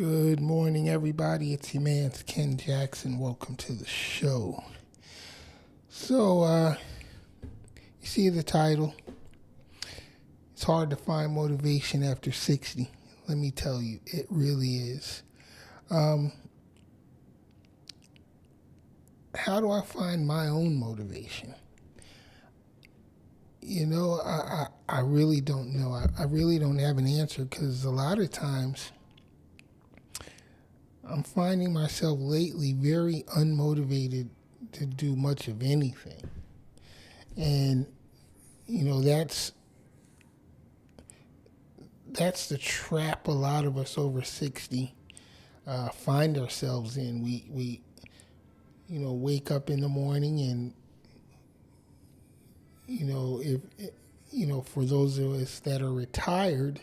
Good morning, everybody. It's your man, Ken Jackson. Welcome to the show. So, you see the title. It's hard to find motivation after 60. Let me tell you, it really is. How do I find my own motivation? I really don't know. I really don't have an answer because a lot of times I'm finding myself lately very unmotivated to do much of anything. And, that's the trap a lot of us over 60 find ourselves in. We wake up in the morning and, for those of us that are retired,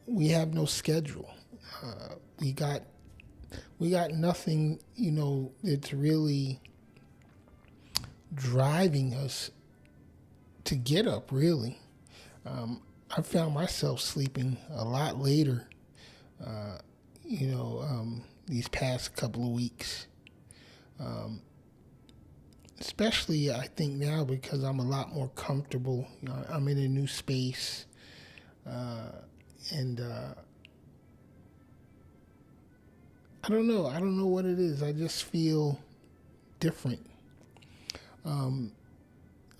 we have no schedule. We got nothing, that's really driving us to get up, really. I found myself sleeping a lot later, these past couple of weeks. Especially, I think now because I'm a lot more comfortable. I'm in a new space, and I don't know. I don't know what it is. I just feel different. I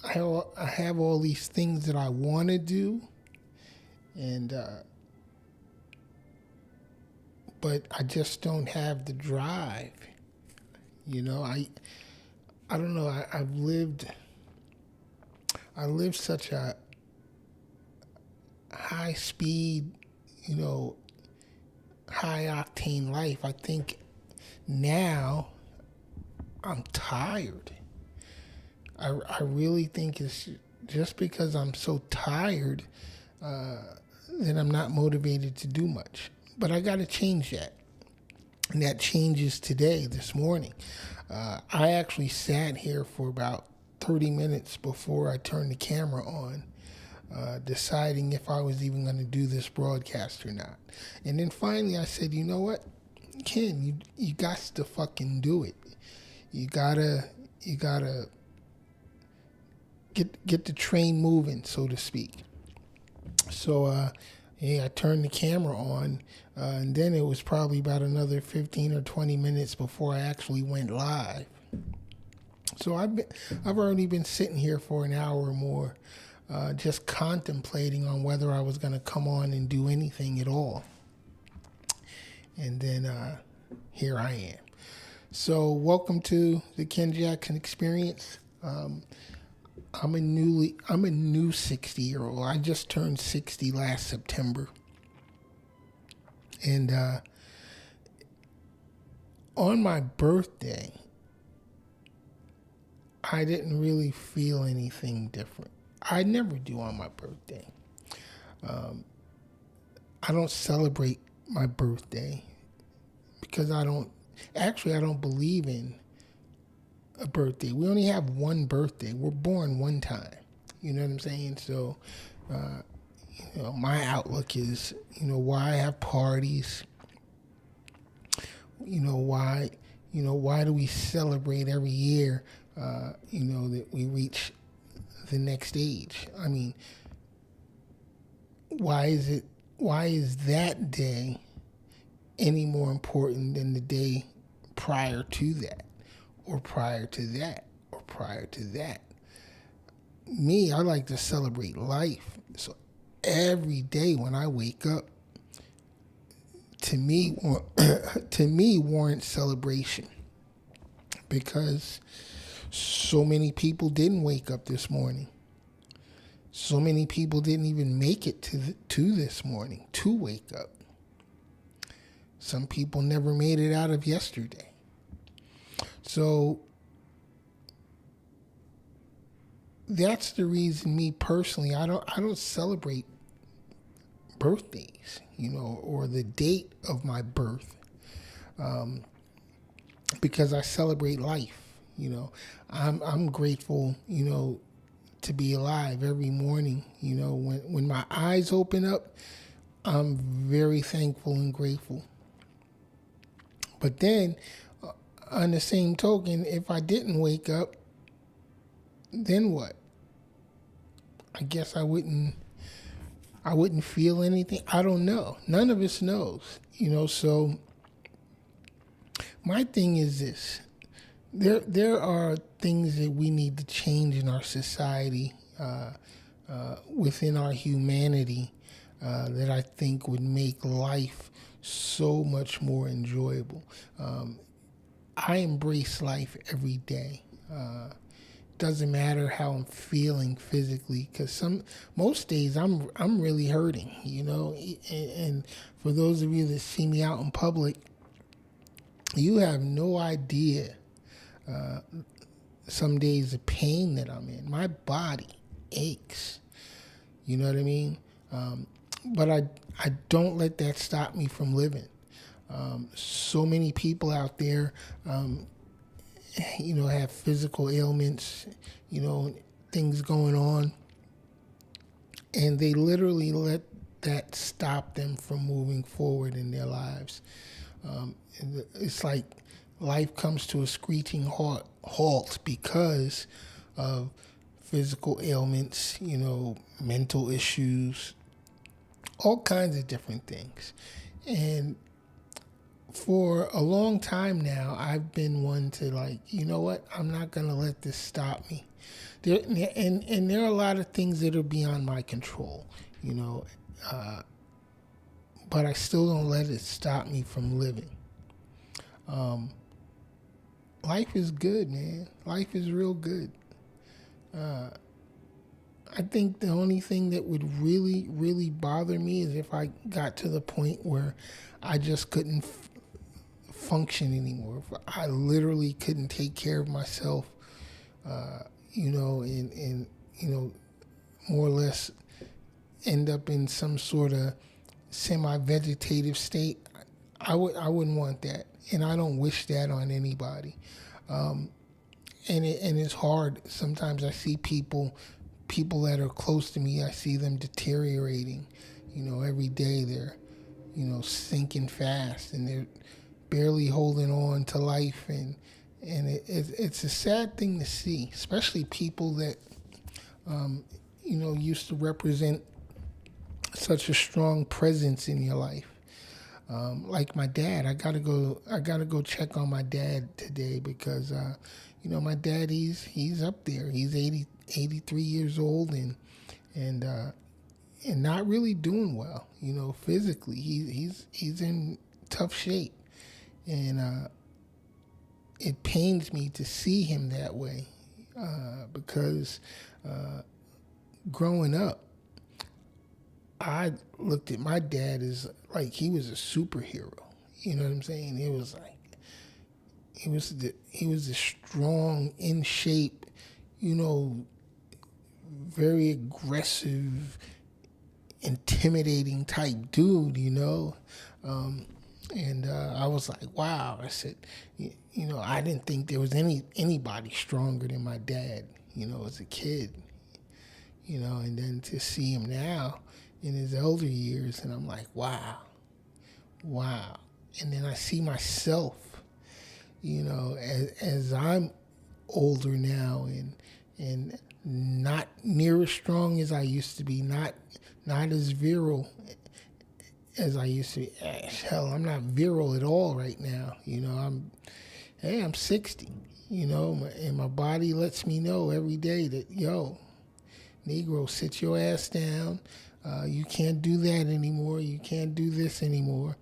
have all these things that I want to do, and but I just don't have the drive. I don't know. I lived such a high speed, high octane life. I think now I'm tired. I really think it's just because I'm so tired that I'm not motivated to do much. But I got to change that. And that changes today, this morning. I actually sat here for about 30 minutes before I turned the camera on, deciding if I was even going to do this broadcast or not. And then finally I said, you know what, Ken, you got to fucking do it. You gotta get the train moving, so to speak. So, I turned the camera on, and then it was probably about another 15 or 20 minutes before I actually went live. So I've already been sitting here for an hour or more, just contemplating on whether I was going to come on and do anything at all. And then here I am. So welcome to the Ken Jackson Experience. I'm a new 60-year-old. I just turned 60 last September. And on my birthday, I didn't really feel anything different. I never do on my birthday. I don't celebrate my birthday because I don't believe in a birthday. We only have one birthday. We're born one time. You know what I'm saying? So, my outlook is, why have parties? Why do we celebrate every year, that we reach the next age? I mean, why is that day any more important than the day prior to that, or prior to that, or prior to that? Me, I like to celebrate life. So every day when I wake up, to me warrants celebration, because so many people didn't wake up this morning. So many people didn't even make it to this morning to wake up. Some people never made it out of yesterday. So that's the reason, me personally, I don't celebrate birthdays, or the date of my birth, because I celebrate life. I'm grateful, to be alive every morning. When my eyes open up, I'm very thankful and grateful. But then, on the same token, if I didn't wake up, then what? I guess I wouldn't feel anything. I don't know. None of us knows. So my thing is this. There are things that we need to change in our society, within our humanity, that I think would make life so much more enjoyable. I embrace life every day. Doesn't matter how I'm feeling physically, because most days I'm really hurting, and for those of you that see me out in public, you have no idea some days the pain that I'm in. My body aches. You know what I mean? But I don't let that stop me from living. So many people out there, have physical ailments, things going on, and they literally let that stop them from moving forward in their lives. It's like life comes to a screeching halt because of physical ailments, mental issues, all kinds of different things. And for a long time now, I've been one to you know what? I'm not going to let this stop me. And there are a lot of things that are beyond my control, but I still don't let it stop me from living. Life is good, man. Life is real good. I think the only thing that would really, really bother me is if I got to the point where I just couldn't function anymore. If I literally couldn't take care of myself, and more or less end up in some sort of semi-vegetative state. I wouldn't want that, and I don't wish that on anybody. And it's hard. Sometimes I see people that are close to me. I see them deteriorating. Every day they're, sinking fast, and they're barely holding on to life, and it's a sad thing to see, especially people that used to represent such a strong presence in your life. Like my dad, I gotta go check on my dad today because my dad, he's up there. He's 83 years old and not really doing well. Physically, he's in tough shape, and it pains me to see him that way, because growing up, I looked at my dad as like he was a superhero. You know what I'm saying? It was like he was a strong, in shape, very aggressive, intimidating type dude. And I was like, wow. I said, I didn't think there was anybody stronger than my dad. As a kid. And then to see him now in his elder years, and I'm like, wow. And then I see myself, as I'm older now and not near as strong as I used to be, not as virile as I used to be. Hell, I'm not virile at all right now. I'm 60, and my body lets me know every day that, Negro, sit your ass down. You can't do that anymore. You can't do this anymore.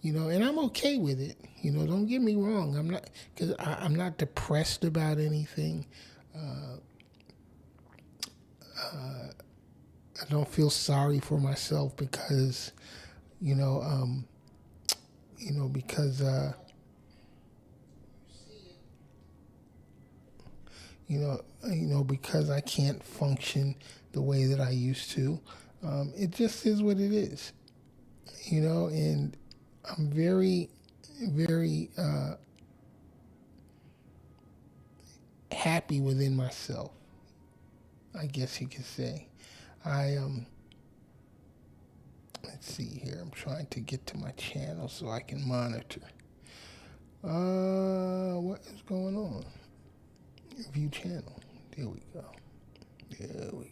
And I'm okay with it. Don't get me wrong. I'm not, because I'm not depressed about anything. I don't feel sorry for myself because, because, because I can't function the way that I used to. It just is what it is, and I'm very, very happy within myself, I guess you could say. Let's see here. I'm trying to get to my channel so I can monitor. What is going on? View channel. There we go. There we go.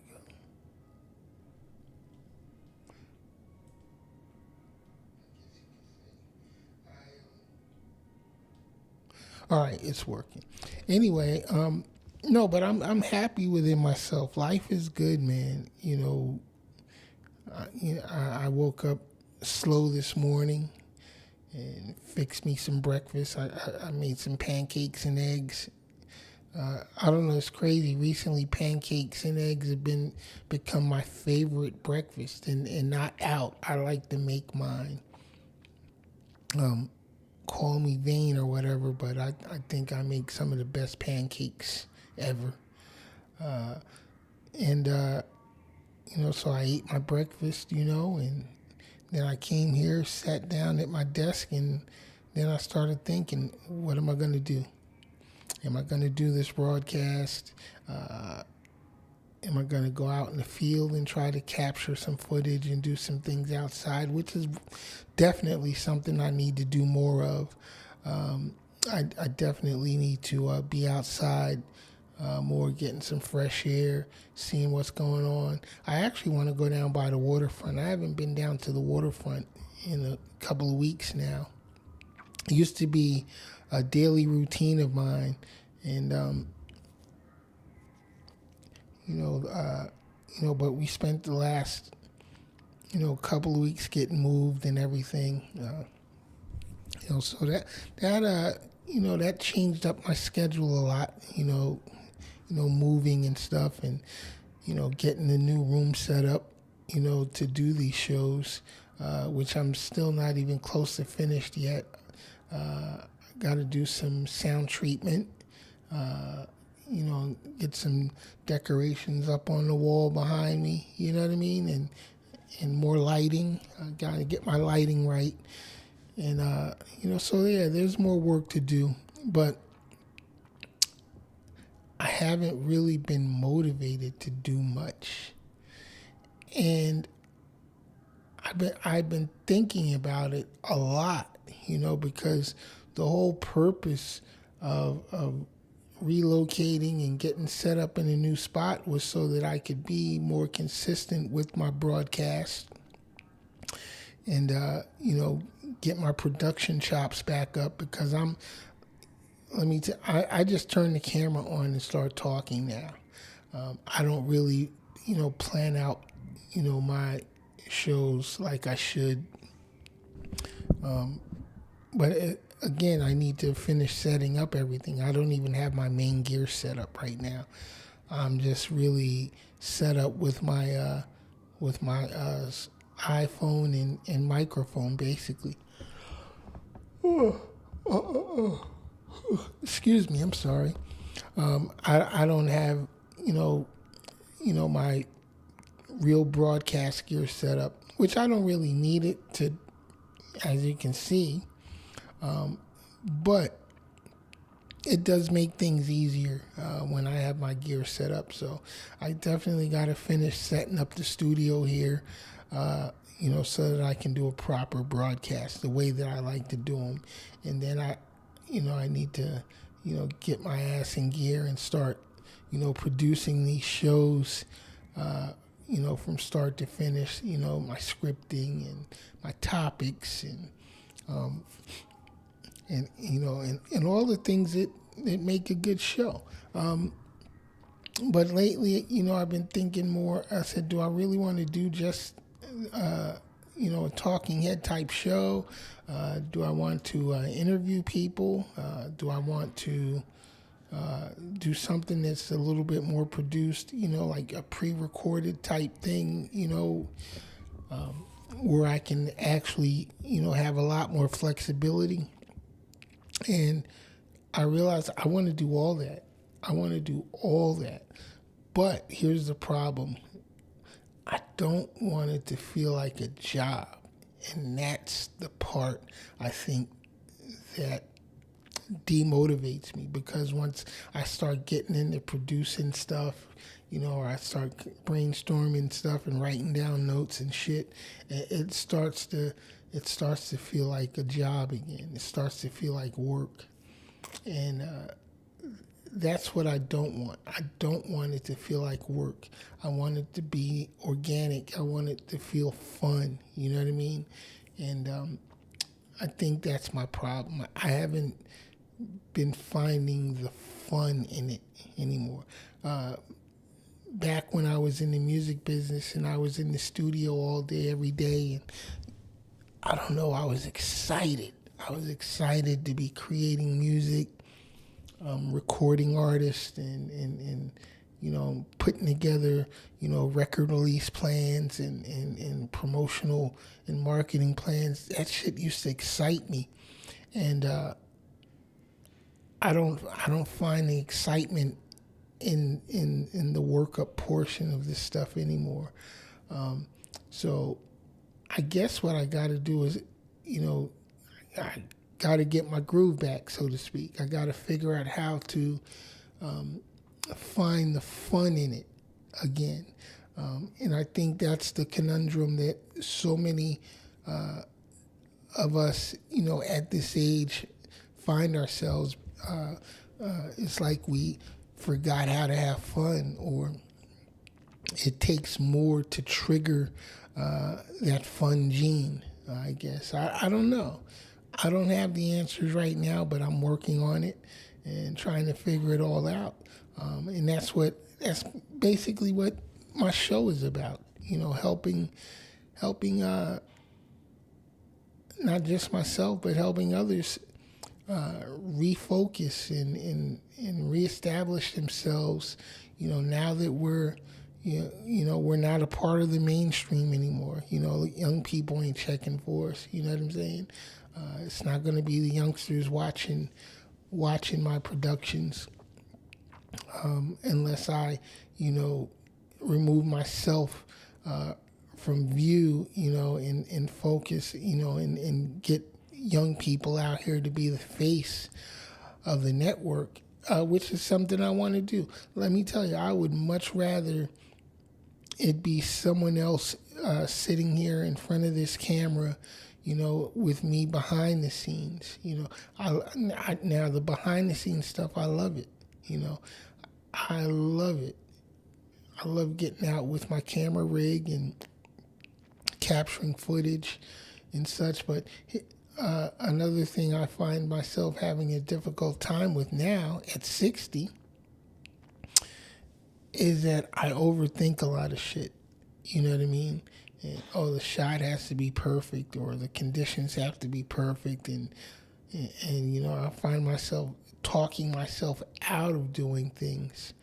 All right, it's working. Anyway, no, but I'm happy within myself. Life is good, man. I woke up slow this morning and fixed me some breakfast. I made some pancakes and eggs. I don't know, it's crazy. Recently, pancakes and eggs have become my favorite breakfast, and not out. I like to make mine. Call me vain or whatever, but I think I make some of the best pancakes ever. And so I ate my breakfast, and then I came here, sat down at my desk, and then I started thinking, what am I going to do? Am I going to do this broadcast? Am I going to go out in the field and try to capture some footage and do some things outside, which is definitely something I need to do more of. I definitely need to be outside more, getting some fresh air, seeing what's going on. I actually want to go down by the waterfront. I haven't been down to the waterfront in a couple of weeks now. It used to be a daily routine of mine, and but we spent the last couple of weeks getting moved and everything. So that changed up my schedule a lot. Moving and stuff, and getting the new room set up. To do these shows, which I'm still not even close to finished yet. Got to do some sound treatment. Get some decorations up on the wall behind me. You know what I mean, and more lighting. I got to get my lighting right. And, there's more work to do, but I haven't really been motivated to do much. And I've been thinking about it a lot, because the whole purpose of relocating and getting set up in a new spot was so that I could be more consistent with my broadcast and, get my production chops back up, because I just turn the camera on and start talking now. I don't really, plan out, my shows like I should. Again, I need to finish setting up everything. I don't even have my main gear set up right now. I'm just really set up with my iPhone and microphone, basically. Excuse me, I'm sorry. I don't have my real broadcast gear set up, which I don't really need it to, as you can see. But it does make things easier when I have my gear set up. So I definitely got to finish setting up the studio here, so that I can do a proper broadcast the way that I like to do them. And then I need to, get my ass in gear and start, producing these shows, from start to finish, my scripting and my topics and all the things that make a good show. But lately, I've been thinking more. I said, do I really want to do just, a talking head type show? Do I want to interview people? Do I want to do something that's a little bit more produced, like a pre-recorded type thing, where I can actually, have a lot more flexibility? And I realized I want to do all that. But here's the problem. I don't want it to feel like a job. And that's the part I think that demotivates me, because once I start getting into producing stuff, or I start brainstorming stuff and writing down notes and shit, it starts to it starts to feel like a job again. It starts to feel like work. And that's what I don't want. I don't want it to feel like work. I want it to be organic. I want it to feel fun. You know what I mean? And I think that's my problem. I haven't been finding the fun in it anymore. Back when I was in the music business and I was in the studio all day, every day, and I don't know, I was excited. I was excited to be creating music, recording artists, and putting together, record release plans and promotional and marketing plans. That shit used to excite me. And I don't find the excitement in the workup portion of this stuff anymore. So I guess what I got to do is, I got to get my groove back, so to speak. I got to figure out how to find the fun in it again. And I think that's the conundrum that so many of us, at this age find ourselves. It's like we forgot how to have fun, or it takes more to trigger that fun gene, I guess. I don't know. I don't have the answers right now, but I'm working on it and trying to figure it all out. And that's basically what my show is about. Helping not just myself, but helping others refocus and reestablish themselves. Now that we're not a part of the mainstream anymore. Young people ain't checking for us. You know what I'm saying? It's not going to be the youngsters watching my productions unless I, remove myself from view, and focus, and get young people out here to be the face of the network, which is something I want to do. Let me tell you, I would much rather it be someone else sitting here in front of this camera, with me behind the scenes. Now the behind the scenes stuff, I love it. I love it. I love getting out with my camera rig and capturing footage and such. But another thing I find myself having a difficult time with now at 60 is that I overthink a lot of shit. You know what I mean? And, the shot has to be perfect, or the conditions have to be perfect, and I find myself talking myself out of doing things,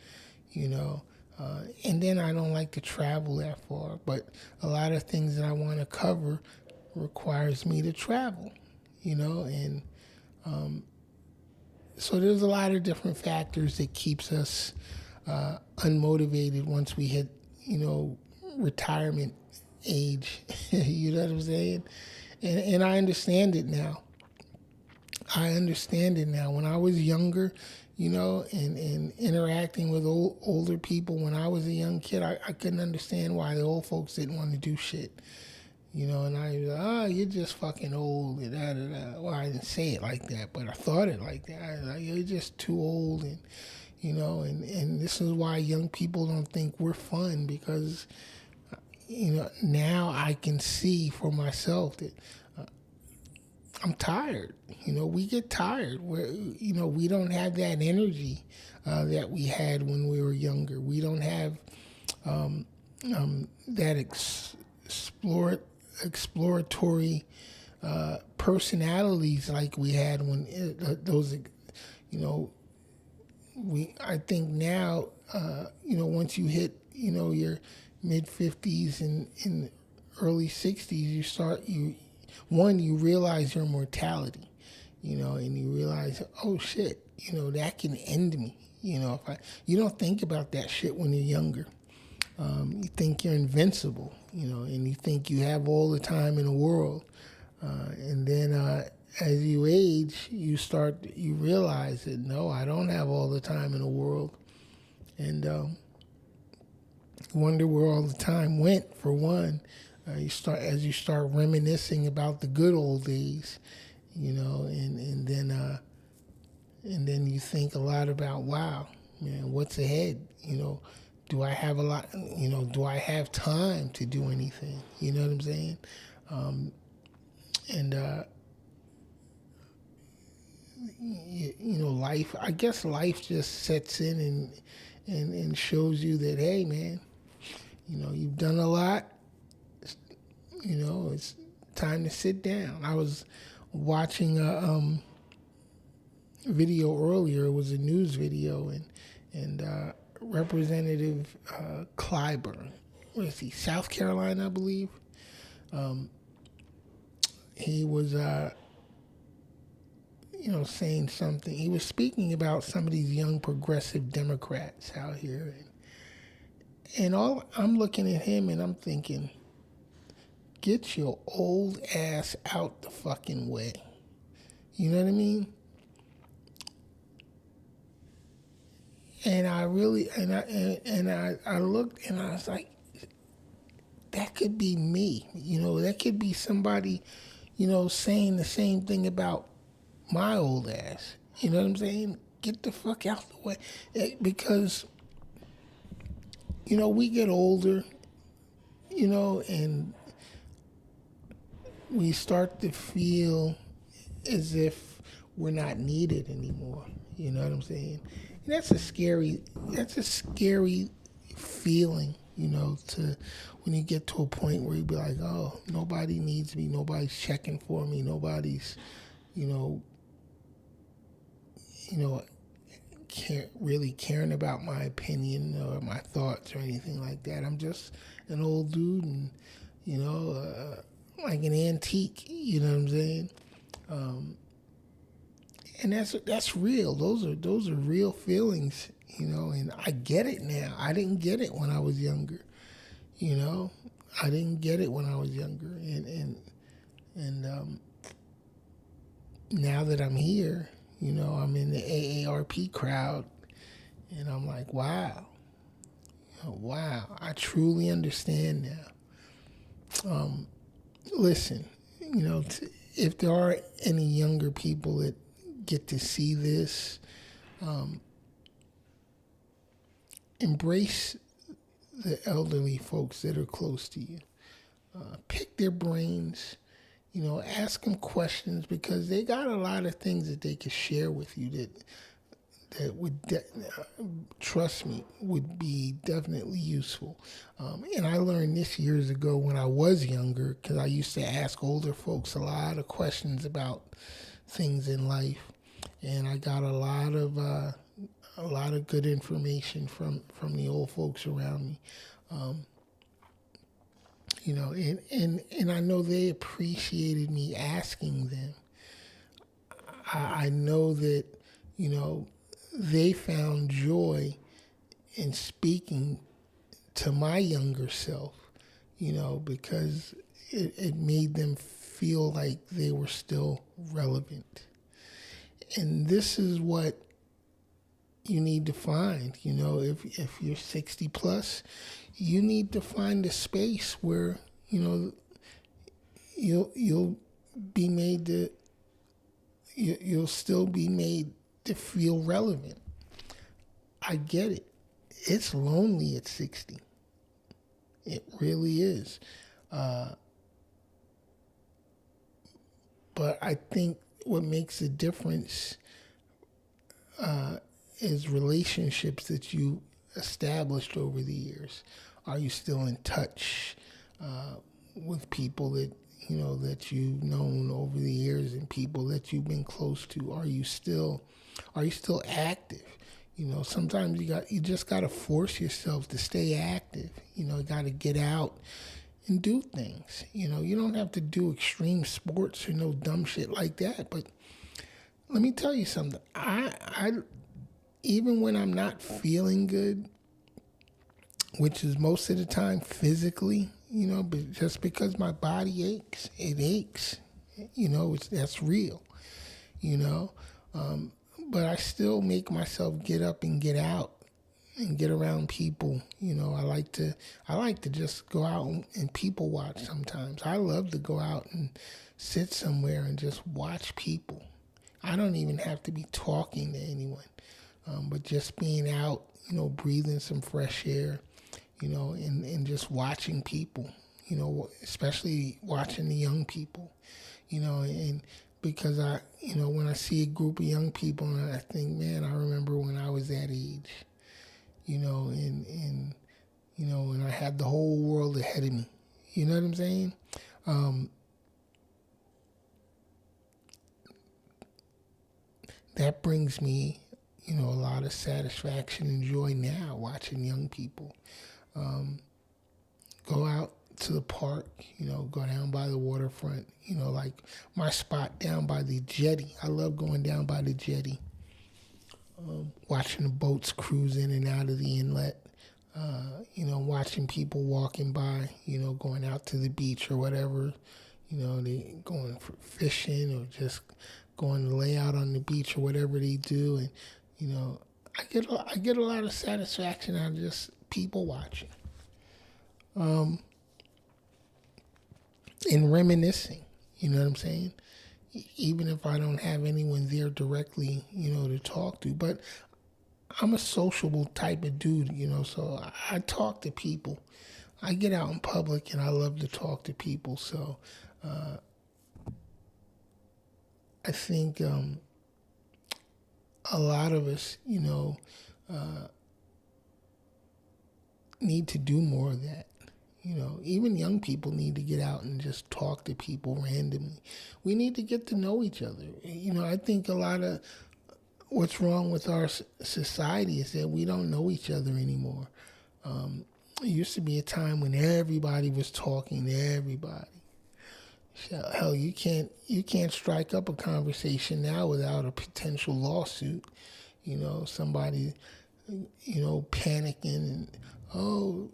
and then I don't like to travel that far, but a lot of things that I want to cover requires me to travel, and so there's a lot of different factors that keeps us unmotivated once we hit, retirement age. You know what I'm saying? And I understand it now. When I was younger, and interacting with older people when I was a young kid, I couldn't understand why the old folks didn't want to do shit. And I was like, you're just fucking old. And da, da, da. Well, I didn't say it like that, but I thought it like that. I was like, you're just too old. And, and this is why young people don't think we're fun, because, now I can see for myself that I'm tired. We get tired. We don't have that energy that we had when we were younger. We don't have that exploratory personalities like we had when those. I think now, once you hit, your mid 50s and early 60s, you realize your mortality, and you realize, oh shit, that can end me. You don't think about that shit when you're younger. You think you're invincible, and you think you have all the time in the world. And then as you age, you realize that, no, I don't have all the time in the world. And wonder where all the time went, for one. You start reminiscing about the good old days, and then you think a lot about, wow, man, what's ahead? Do I have a lot? Do I have time to do anything? You know what I'm saying? And life. I guess life just sets in and shows you that, hey, man, you've done a lot. It's time to sit down. I was watching a video earlier. It was a news video, and Representative Clyburn, what is he, South Carolina, I believe. He was, saying something. He was speaking about some of these young progressive Democrats out here, and all I'm looking at him and I'm thinking, get your old ass out the fucking way. You know what I mean? And I really, I looked and I was like, that could be me. That could be somebody, saying the same thing about my old ass. You know what I'm saying? Get the fuck out the way. Because, we get older, and we start to feel as if we're not needed anymore. You know what I'm saying? And that's a scary feeling, to when you get to a point where you be like, oh, nobody needs me, nobody's checking for me, nobody's, really caring about my opinion or my thoughts or anything like that. I'm just an old dude and, like an antique, you know what I'm saying? And that's real. Those are real feelings, and I get it now. I didn't get it when I was younger, I didn't get it when I was younger, and now that I'm here, I'm in the AARP crowd, and I'm like, wow, I truly understand now. Listen, if there are any younger people that get to see this, embrace the elderly folks that are close to you. Pick their brains, ask them questions, because they got a lot of things that they could share with you that would, trust me, would be definitely useful. And I learned this years ago when I was younger, because I used to ask older folks a lot of questions about things in life, and I got a lot of good information from the old folks around me. And I know they appreciated me asking them. I know that, they found joy in speaking to my younger self, because it made them feel like they were still relevant. And this is what you need to find, if you're 60 plus, you need to find a space where, you'll be made to, you'll still be made to feel relevant. I get it. It's lonely at 60. It really is. But I think what makes a difference is relationships that you established over the years. Are you still in touch with people that that you've known over the years and people that you've been close to? Are you still active? Sometimes you just got to force yourself to stay active. You got to get out and do things. You don't have to do extreme sports or no dumb shit like that. But let me tell you something. I even when I'm not feeling good, which is most of the time physically, but just because my body aches, it aches. That's real. But I still make myself get up and get out and get around people. I like to just go out and people watch sometimes. I love to go out and sit somewhere and just watch people. I don't even have to be talking to anyone, but just being out, breathing some fresh air, and just watching people, especially watching the young people, and because when I see a group of young people, and I think, man, I remember when I was that age, and I had the whole world ahead of me. You know what I'm saying? Um, that brings me, a lot of satisfaction and joy now watching young people go out to the park, go down by the waterfront, like my spot down by the jetty. I love going down by the jetty, watching the boats cruise in and out of the inlet, watching people walking by, going out to the beach or whatever, they going for fishing or just going to lay out on the beach or whatever they do. And, I get a lot of satisfaction out of just people watching. And reminiscing, you know what I'm saying? Even if I don't have anyone there directly, to talk to. But I'm a sociable type of dude, so I talk to people. I get out in public and I love to talk to people. So I think a lot of us, need to do more of that. Even young people need to get out and just talk to people randomly. We need to get to know each other. I think a lot of what's wrong with our society is that we don't know each other anymore. It used to be a time when everybody was talking to everybody. Hell, you can't strike up a conversation now without a potential lawsuit. Somebody, panicking and, oh,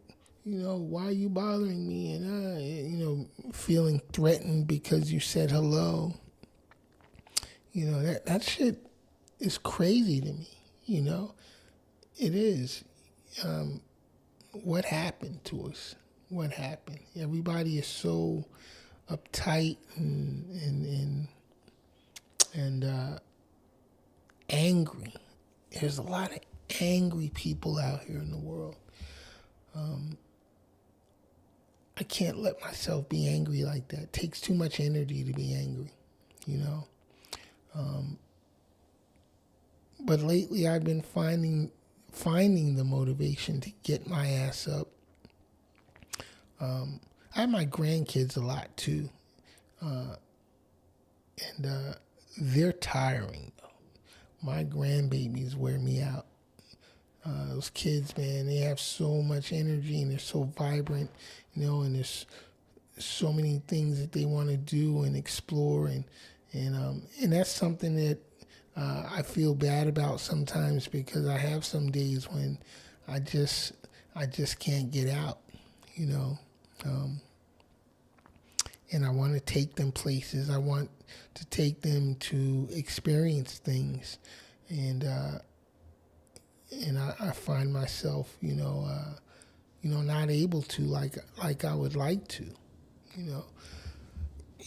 why are you bothering me? And, feeling threatened because you said hello. That shit is crazy to me, It is. What happened to us? What happened? Everybody is so uptight and angry. There's a lot of angry people out here in the world. I can't let myself be angry like that. It takes too much energy to be angry, But lately I've been finding the motivation to get my ass up. I have my grandkids a lot too, and they're tiring. My grandbabies wear me out. Those kids, man, they have so much energy and they're so vibrant, and there's so many things that they want to do and explore, and that's something that I feel bad about sometimes because I have some days when I just can't get out, and I want to take them places. I want to take them to experience things, and I find myself, not able to like I would like to,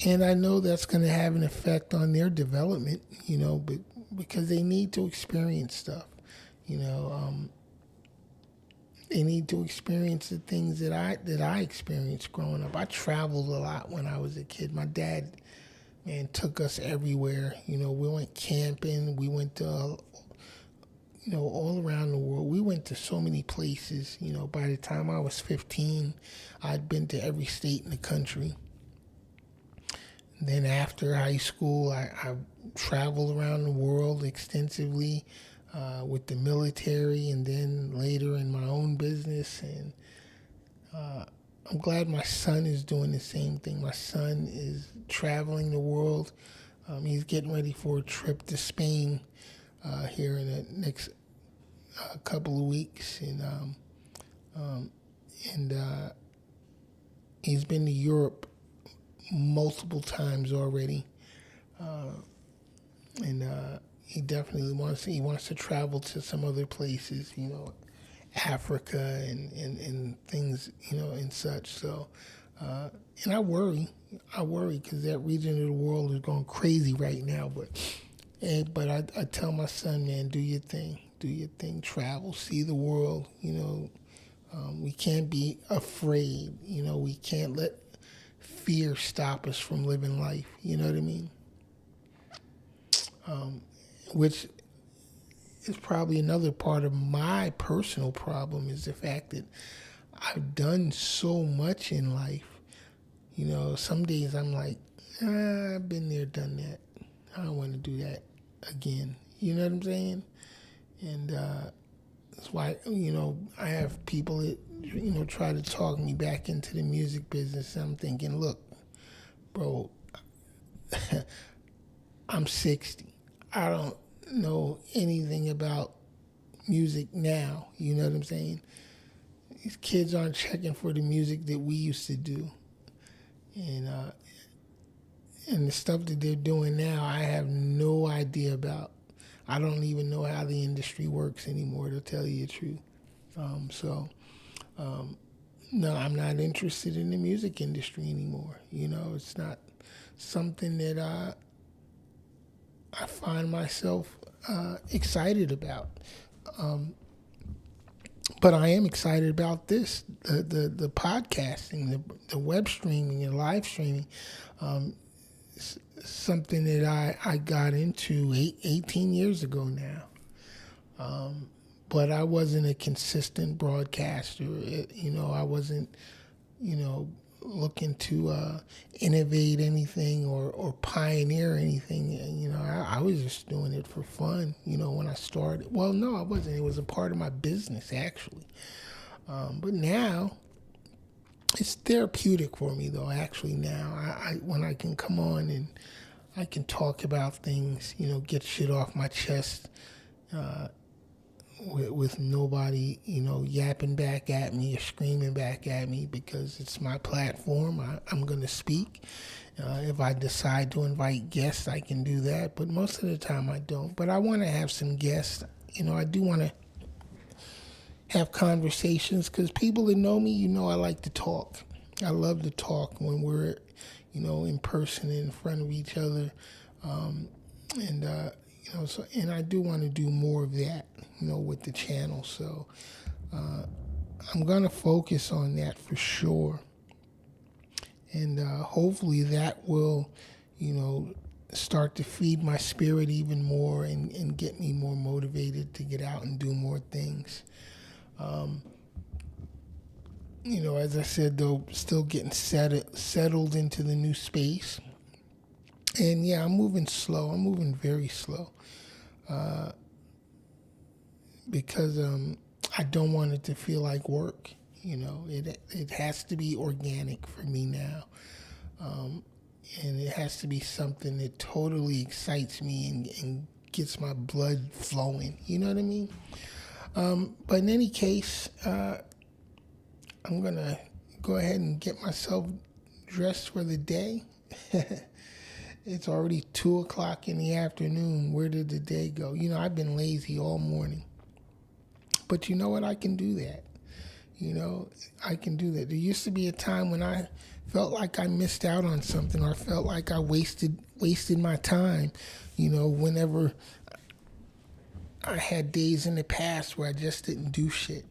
And I know that's going to have an effect on their development, but because they need to experience stuff, they need to experience the things that I experienced growing up. I traveled a lot when I was a kid. My dad, man, took us everywhere. We went camping. We went to all around the world. We went to so many places. By the time I was 15, I'd been to every state in the country. And then after high school, I traveled around the world extensively with the military, and then later in my own business. And I'm glad my son is doing the same thing. My son is traveling the world. He's getting ready for a trip to Spain here in the next couple of weeks, and he's been to Europe multiple times already, and he definitely wants to travel to some other places, Africa and things, and such. So, and I worry because that region of the world is going crazy right now. But I tell my son, man, do your thing, travel, see the world. We can't be afraid. We can't let fear stop us from living life. You know what I mean? Which is probably another part of my personal problem is the fact that I've done so much in life. Some days I'm like, I've been there, done that. I don't want to do that again. You know what I'm saying? And that's why, I have people that, try to talk me back into the music business. I'm thinking, look, bro, I'm 60. I don't know anything about music now. You know what I'm saying? These kids aren't checking for the music that we used to do. And the stuff that they're doing now, I have no idea about. I don't even know how the industry works anymore, to tell you the truth. No, I'm not interested in the music industry anymore. It's not something that I find myself excited about. But I am excited about this, the podcasting, the web streaming and live streaming. Something that I got into 18 years ago now. But I wasn't a consistent broadcaster. I wasn't, looking to innovate anything or pioneer anything. I was just doing it for fun, when I started. Well, no, I wasn't. It was a part of my business, actually. But now, it's therapeutic for me, though, actually, now. When I can come on and I can talk about things, get shit off my chest, with nobody, yapping back at me or screaming back at me, because it's my platform. I'm going to speak. If I decide to invite guests, I can do that. But most of the time I don't. But I want to have some guests. I do want to have conversations because people that know me, I like to talk. I love to talk when we're, in person in front of each other. And I do want to do more of that, with the channel. So I'm going to focus on that for sure. And hopefully that will, start to feed my spirit even more and get me more motivated to get out and do more things. As I said, though, still getting settled into the new space. And yeah, I'm moving slow. I'm moving very slow. Because I don't want it to feel like work. It has to be organic for me now. And it has to be something that totally excites me and gets my blood flowing. You know what I mean? But in any case, I'm going to go ahead and get myself dressed for the day. It's already 2 o'clock in the afternoon. Where did the day go? I've been lazy all morning. But you know what? I can do that. I can do that. There used to be a time when I felt like I missed out on something or felt like I wasted my time, whenever I had days in the past where I just didn't do shit.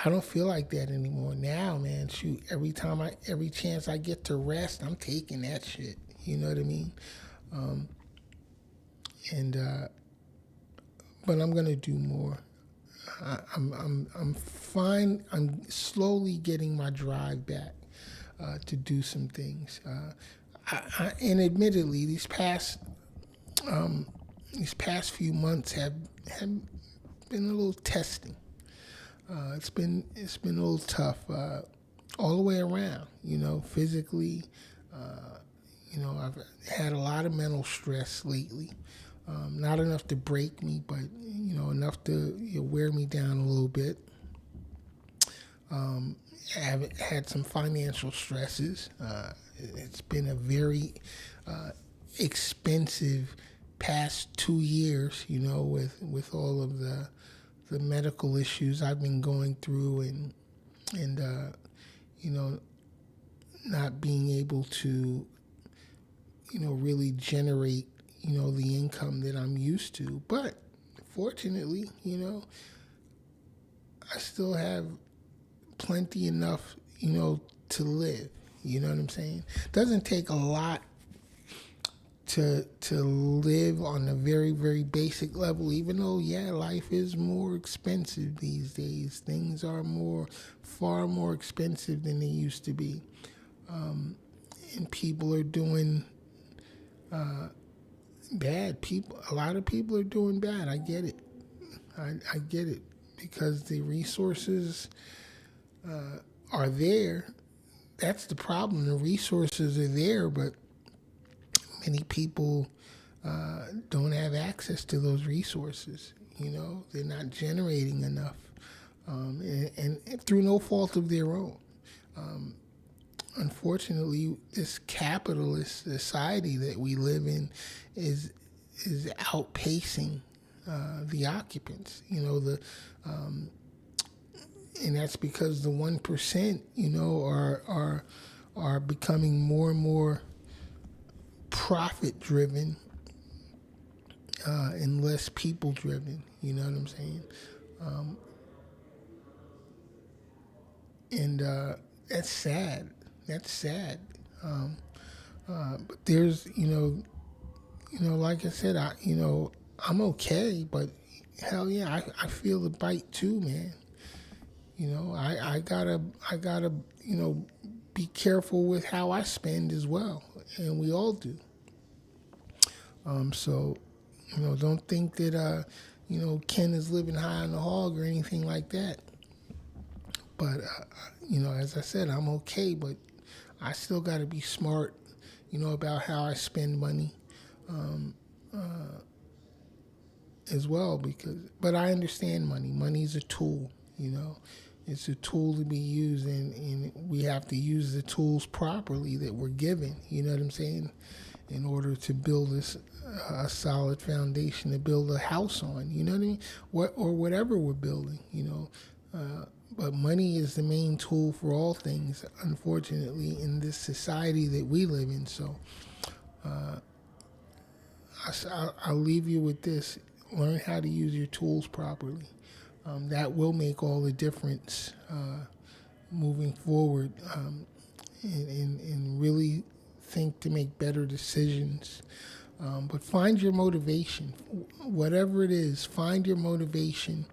I don't feel like that anymore. Now, man, shoot, every chance I get to rest, I'm taking that shit. You know what I mean? But I'm gonna do more. I'm fine. I'm slowly getting my drive back to do some things. And admittedly, these past few months have been a little testing. It's been a little tough all the way around. Physically. I've had a lot of mental stress lately. Not enough to break me, but enough to wear me down a little bit. I've had some financial stresses. It's been a very expensive past 2 years, with all of the the medical issues I've been going through, and you know, not being able to, really generate, the income that I'm used to. But fortunately, I still have plenty enough, to live. You know what I'm saying? Doesn't take a lot to live on a very, very basic level, even though, life is more expensive these days. Things are far more expensive than they used to be. And people are doing bad. A lot of people are doing bad. I get it. I get it, because the resources are there. That's the problem. The resources are there, but many people don't have access to those resources. They're not generating enough, and through no fault of their own. Unfortunately, this capitalist society that we live in is outpacing the occupants. And that's because the 1%, are becoming more and more profit driven and less people driven. You know what I'm saying? And that's sad. That's sad. But there's, like I said, I'm okay, but hell yeah, I feel the bite too, man. I gotta, be careful with how I spend as well, and we all do. So, don't think that, Ken is living high on the hog or anything like that. But, as I said, I'm okay, but I still got to be smart, about how I spend money as well. But I understand money. Money's a tool, It's a tool to be used, and we have to use the tools properly that we're given, you know what I'm saying, in order to build a solid foundation to build a house on, you know what I mean? Or whatever we're building, But money is the main tool for all things, unfortunately, in this society that we live in. So I'll leave you with this. Learn how to use your tools properly. That will make all the difference moving forward, and really think to make better decisions. But find your motivation. Whatever it is, find your motivation.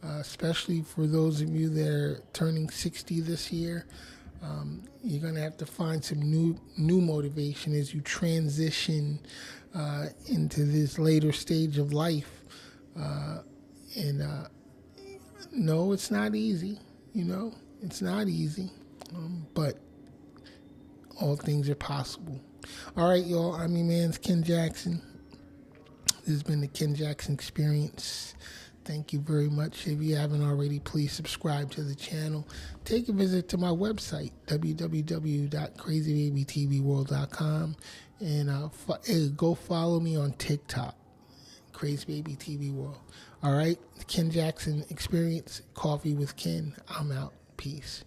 Especially for those of you that are turning 60 this year, you're going to have to find some new motivation as you transition into this later stage of life. No, it's not easy, it's not easy, but all things are possible. All right, y'all, I'm your man's Ken Jackson. This has been the Ken Jackson Experience. Thank you very much. If you haven't already, please subscribe to the channel. Take a visit to my website, www.crazybabytvworld.com, and go follow me on TikTok, Crazy Baby TV World. All right, the Ken Jackson Experience, Coffee with Ken. I'm out. Peace.